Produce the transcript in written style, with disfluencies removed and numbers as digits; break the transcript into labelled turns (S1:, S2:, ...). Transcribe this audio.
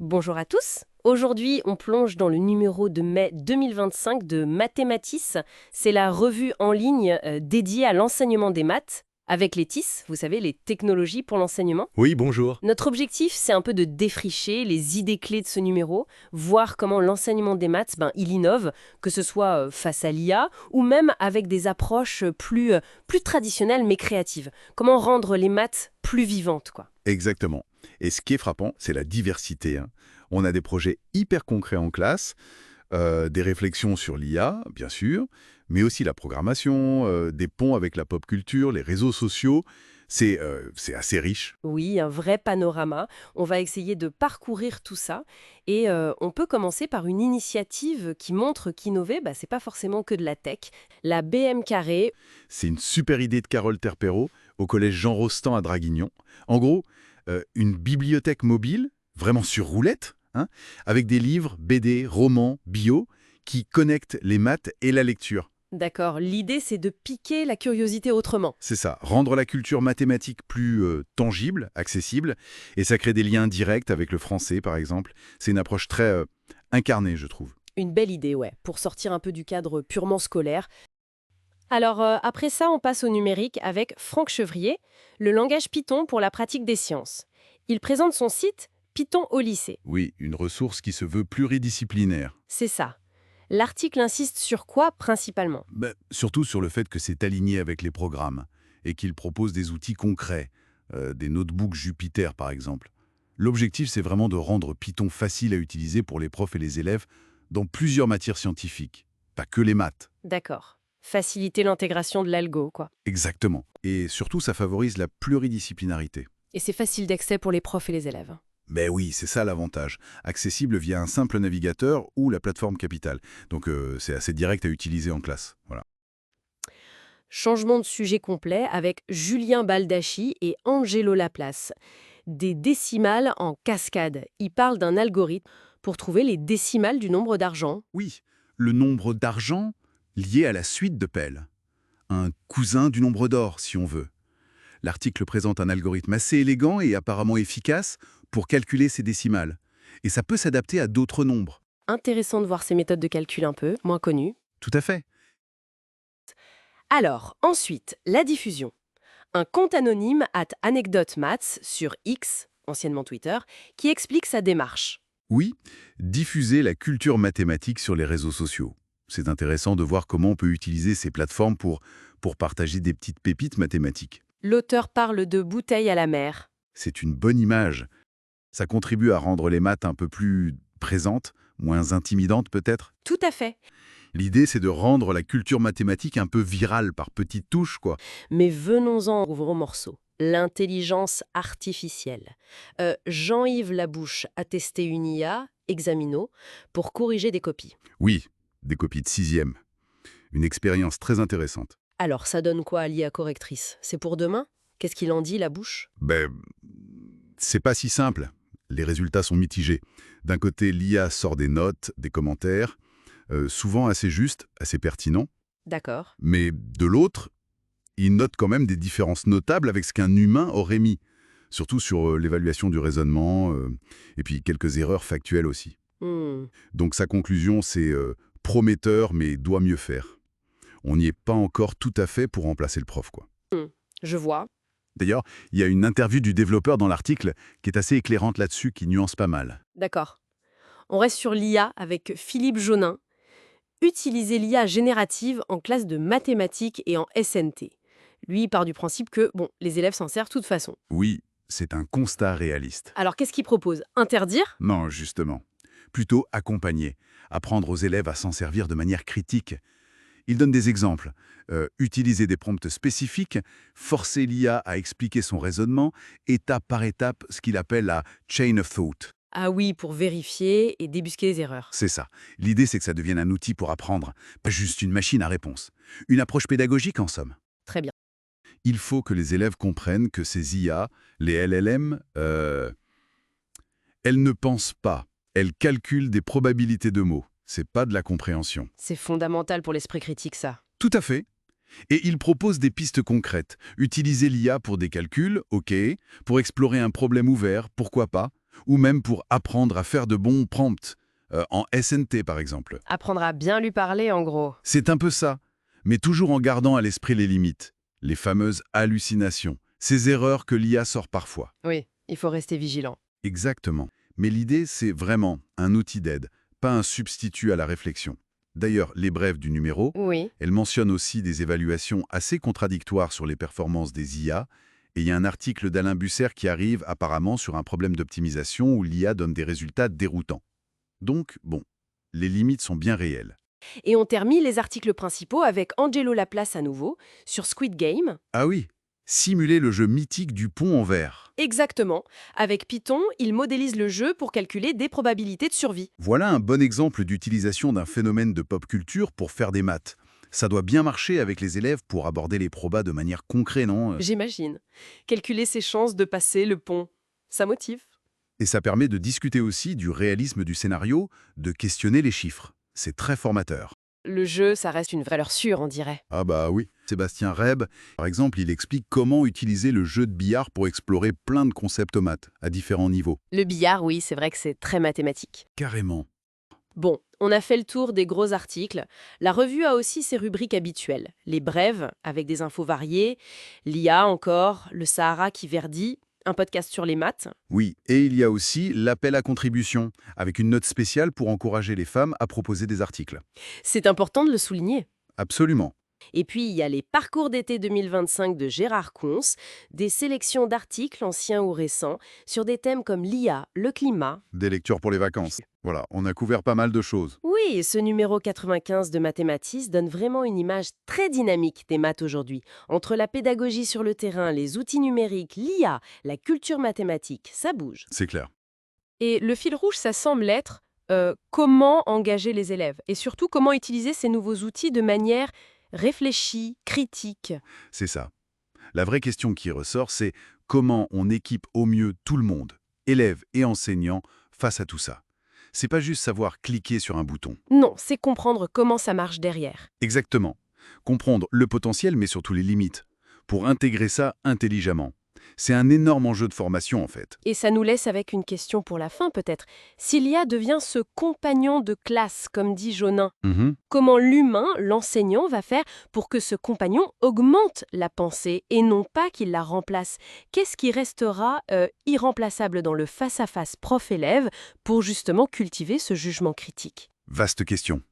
S1: Bonjour à tous. Aujourd'hui, on plonge dans le numéro de mai 2025 de Mathématis. C'est la revue en ligne dédiée à l'enseignement des maths, avec les TIS, vous savez, les technologies pour l'enseignement.
S2: Oui, bonjour.
S1: Notre objectif, c'est un peu de défricher les idées clés de ce numéro, voir comment l'enseignement des maths, il innove, que ce soit face à l'IA ou même avec des approches plus traditionnelles mais créatives. Comment rendre les maths plus vivantes, quoi.
S2: Exactement. Et ce qui est frappant, c'est la diversité, hein. On a des projets hyper concrets en classe, des réflexions sur l'IA, bien sûr, mais aussi la programmation, des ponts avec la pop culture, les réseaux sociaux. C'est assez riche.
S1: Oui, un vrai panorama. On va essayer de parcourir tout ça et on peut commencer par une initiative qui montre qu'innover, c'est pas forcément que de la tech. La BM Carré,
S2: C'est une super idée de Carole Terpero au collège Jean Rostand à Draguignan. En gros, une bibliothèque mobile, vraiment sur roulette, hein, avec des livres, BD, romans, bio, qui connectent les maths et la lecture.
S1: d'accord, l'idée c'est de piquer la curiosité autrement.
S2: C'est ça, rendre la culture mathématique plus tangible, accessible, et ça crée des liens directs avec le français, par exemple. C'est une approche très incarnée, je trouve.
S1: Une belle idée, ouais, pour sortir un peu du cadre purement scolaire. Alors après ça, on passe au numérique avec Franck Chevrier, le langage Python pour la pratique des sciences. Il présente son site Python au lycée.
S2: Oui, une ressource qui se veut pluridisciplinaire.
S1: C'est ça. L'article insiste sur quoi principalement?
S2: Surtout sur le fait que c'est aligné avec les programmes, et qu'il propose des outils concrets, des notebooks Jupyter par exemple. L'objectif, c'est vraiment de rendre Python facile à utiliser pour les profs et les élèves dans plusieurs matières scientifiques, pas que les maths.
S1: D'accord. Faciliter l'intégration de l'algo, quoi.
S2: Exactement. Et surtout, ça favorise la pluridisciplinarité.
S1: Et c'est facile d'accès pour les profs et les élèves.
S2: Ben oui, c'est ça l'avantage. Accessible via un simple navigateur ou la plateforme Capital. Donc c'est assez direct à utiliser en classe. Voilà.
S1: Changement de sujet complet avec Julien Baldacci et Angelo Laplace. Des décimales en cascade. Ils parlent d'un algorithme pour trouver les décimales du nombre d'argent.
S2: Oui, le nombre d'argent lié à la suite de Pell. Un cousin du nombre d'or, si on veut. L'article présente un algorithme assez élégant et apparemment efficace pour calculer ces décimales. Et ça peut s'adapter à d'autres nombres.
S1: Intéressant de voir ces méthodes de calcul un peu, moins connues.
S2: Tout à fait.
S1: Alors, ensuite, la diffusion. Un compte anonyme @anecdotemaths sur X, anciennement Twitter, qui explique sa démarche.
S2: Oui, diffuser la culture mathématique sur les réseaux sociaux. C'est intéressant de voir comment on peut utiliser ces plateformes pour partager des petites pépites mathématiques.
S1: L'auteur parle de bouteille à la mer.
S2: C'est une bonne image. Ça contribue à rendre les maths un peu plus présentes, moins intimidantes peut-être.
S1: Tout à fait.
S2: L'idée, c'est de rendre la culture mathématique un peu virale par petites touches, quoi.
S1: Mais venons-en au gros morceau. L'intelligence artificielle. Jean-Yves Labouche a testé une IA, Examino, pour corriger des copies.
S2: Oui, des copies de sixième. Une expérience très intéressante.
S1: Alors, ça donne quoi à l'IA correctrice? C'est pour demain? Qu'est-ce qu'il en dit, Labouche?
S2: C'est pas si simple. Les résultats sont mitigés. D'un côté, l'IA sort des notes, des commentaires, souvent assez justes, assez pertinents.
S1: D'accord.
S2: Mais de l'autre, il note quand même des différences notables avec ce qu'un humain aurait mis. Surtout sur l'évaluation du raisonnement, et puis quelques erreurs factuelles aussi.
S1: Hmm,
S2: Donc sa conclusion, c'est prometteur, mais doit mieux faire. On n'y est pas encore tout à fait pour remplacer le prof, quoi.
S1: je vois.
S2: D'ailleurs, il y a une interview du développeur dans l'article qui est assez éclairante là-dessus, qui nuance pas mal.
S1: D'accord. On reste sur l'IA avec Philippe Jaunin. Utiliser l'IA générative en classe de mathématiques et en SNT. Lui, il part du principe que, les élèves s'en servent de toute façon.
S2: Oui, c'est un constat réaliste.
S1: Alors, qu'est-ce qu'il propose? Interdire?
S2: Non, justement. Plutôt accompagner, apprendre aux élèves à s'en servir de manière critique. Il donne des exemples. Utiliser des prompts spécifiques, forcer l'IA à expliquer son raisonnement, étape par étape, ce qu'il appelle la chain of thought.
S1: Ah oui, pour vérifier et débusquer les erreurs.
S2: C'est ça. L'idée, c'est que ça devienne un outil pour apprendre, pas juste une machine à réponse. Une approche pédagogique, en somme.
S1: Très bien.
S2: Il faut que les élèves comprennent que ces IA, les LLM, elles ne pensent pas. Elles calculent des probabilités de mots. C'est pas de la compréhension.
S1: C'est fondamental pour l'esprit critique, ça.
S2: Tout à fait. Et il propose des pistes concrètes. Utiliser l'IA pour des calculs, ok. Pour explorer un problème ouvert, pourquoi pas. Ou même pour apprendre à faire de bons prompts, en SNT par exemple.
S1: Apprendre à bien lui parler, en gros.
S2: C'est un peu ça, mais toujours en gardant à l'esprit les limites, les fameuses hallucinations, ces erreurs que l'IA sort parfois.
S1: Oui, il faut rester vigilant.
S2: Exactement. Mais l'idée, c'est vraiment un outil d'aide, pas un substitut à la réflexion. D'ailleurs, les brèves du numéro,
S1: Oui.
S2: elles mentionnent aussi des évaluations assez contradictoires sur les performances des IA, et il y a un article d'Alain Busser qui arrive apparemment sur un problème d'optimisation où l'IA donne des résultats déroutants. Donc, bon, les limites sont bien réelles.
S1: Et on termine les articles principaux avec Angelo Laplace à nouveau, sur Squid Game.
S2: Ah oui, simuler le jeu mythique du pont en verre.
S1: Exactement. Avec Python, il modélise le jeu pour calculer des probabilités de survie.
S2: Voilà un bon exemple d'utilisation d'un phénomène de pop culture pour faire des maths. Ça doit bien marcher avec les élèves pour aborder les probas de manière concrète, non?
S1: J'imagine. Calculer ses chances de passer le pont. Ça motive.
S2: Et ça permet de discuter aussi du réalisme du scénario, de questionner les chiffres. C'est très formateur.
S1: Le jeu, ça reste une valeur sûre, on dirait.
S2: Ah bah oui. Sébastien Reb, par exemple, il explique comment utiliser le jeu de billard pour explorer plein de concepts aux maths, à différents niveaux.
S1: Le billard, oui, c'est vrai que c'est très mathématique.
S2: Carrément.
S1: Bon, on a fait le tour des gros articles. La revue a aussi ses rubriques habituelles. Les brèves, avec des infos variées, l'IA encore, le Sahara qui verdit, un podcast sur les maths.
S2: Oui, et il y a aussi l'appel à contribution, avec une note spéciale pour encourager les femmes à proposer des articles.
S1: C'est important de le souligner.
S2: Absolument.
S1: Et puis, il y a les parcours d'été 2025 de Gérard Cons, des sélections d'articles anciens ou récents sur des thèmes comme l'IA, le climat.
S2: Des lectures pour les vacances. Voilà, on a couvert pas mal de choses.
S1: Oui, et ce numéro 95 de Mathématis donne vraiment une image très dynamique des maths aujourd'hui. Entre la pédagogie sur le terrain, les outils numériques, l'IA, la culture mathématique, ça bouge.
S2: C'est clair.
S1: Et le fil rouge, ça semble être comment engager les élèves et surtout comment utiliser ces nouveaux outils de manière réfléchie, critique.
S2: C'est ça. La vraie question qui ressort, c'est comment on équipe au mieux tout le monde, élèves et enseignants, face à tout ça. C'est pas juste savoir cliquer sur un bouton.
S1: Non, c'est comprendre comment ça marche derrière.
S2: Exactement. Comprendre le potentiel, mais surtout les limites, pour intégrer ça intelligemment. C'est un énorme enjeu de formation, en fait.
S1: Et ça nous laisse avec une question pour la fin peut-être. Si l'IA devient ce compagnon de classe, comme dit Jonin, comment l'humain, l'enseignant, va faire pour que ce compagnon augmente la pensée et non pas qu'il la remplace? Qu'est-ce qui restera irremplaçable dans le face-à-face prof-élève pour justement cultiver ce jugement critique?
S2: Vaste question.